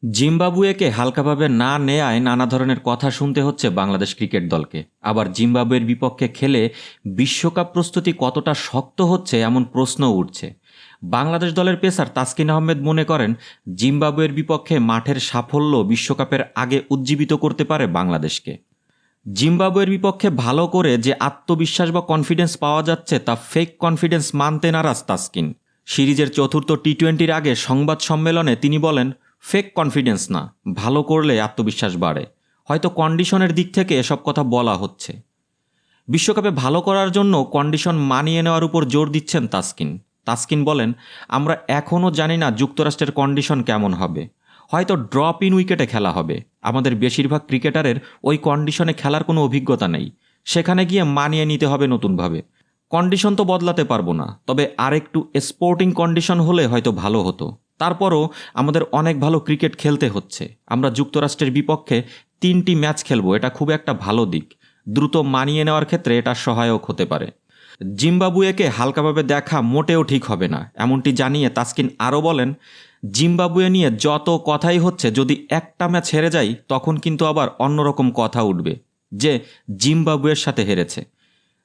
জিম্বাবুয়েকে হালকাভাবে না নেয়ায় নানা ধরনের কথা শুনতে হচ্ছে বাংলাদেশ ক্রিকেট দলকে। আবার জিম্বাবুয়ের বিপক্ষে খেলে বিশ্বকাপ প্রস্তুতি কতটা শক্ত হচ্ছে এমন প্রশ্নও উঠছে। বাংলাদেশ দলের পেসার তাসকিন আহমেদ মনে করেন, জিম্বাবুয়ের বিপক্ষে মাঠের সাফল্য বিশ্বকাপের আগে উজ্জীবিত করতে পারে বাংলাদেশকে। জিম্বাবুয়ের বিপক্ষে ভালো করে যে আত্মবিশ্বাস বা কনফিডেন্স পাওয়া যাচ্ছে তা ফেক কনফিডেন্স মানতে নারাজ তাসকিন। সিরিজের চতুর্থ টি-20-র আগে সংবাদ সম্মেলনে তিনি বলেন, ফেক কনফিডেন্স না, ভালো করলে আত্মবিশ্বাস বাড়ে। হয়তো কন্ডিশনের দিক থেকে এসব কথা বলা হচ্ছে। বিশ্বকাপে ভালো করার জন্য কন্ডিশন মানিয়ে নেওয়ার উপর জোর দিচ্ছেন তাসকিন। তাসকিন বলেন, আমরা এখনও জানি না যুক্তরাষ্ট্রের কন্ডিশন কেমন হবে। হয়তো ড্রপ ইন উইকেটে খেলা হবে। আমাদের বেশিরভাগ ক্রিকেটারের ওই কন্ডিশনে খেলার কোনো অভিজ্ঞতা নেই। সেখানে গিয়ে মানিয়ে নিতে হবে নতুনভাবে। কন্ডিশন তো বদলাতে পারবো না, তবে আরেকটু স্পোর্টিং কন্ডিশন হলে হয়তো ভালো হতো। তারপরও আমাদের অনেক ভালো ক্রিকেট খেলতে হচ্ছে। আমরা যুক্তরাষ্ট্রের বিপক্ষে 3টি ম্যাচ খেলবো, এটা খুব একটা ভালো দিক। দ্রুত মানিয়ে নেওয়ার ক্ষেত্রে এটা সহায়ক হতে পারে। জিম্বাবুয়েকে হালকাভাবে দেখা মোটেও ঠিক হবে না, এমনটি জানিয়ে তাসকিন আরও বলেন, জিম্বাবুয়ে নিয়ে যত কথাই হচ্ছে, যদি একটা ম্যাচ হেরে যাই তখন কিন্তু আবার অন্যরকম কথা উঠবে যে জিম্বাবুয়ের সাথে হেরেছে।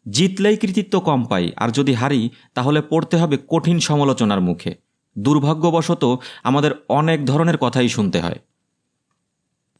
জিতলেই কৃতিত্ব কম পাই, আর যদি হারি তাহলে পড়তে হবে কঠিন সমালোচনার মুখে। দুর্ভাগ্যবশত আমাদের অনেক ধরনের কথাই শুনতে হয়।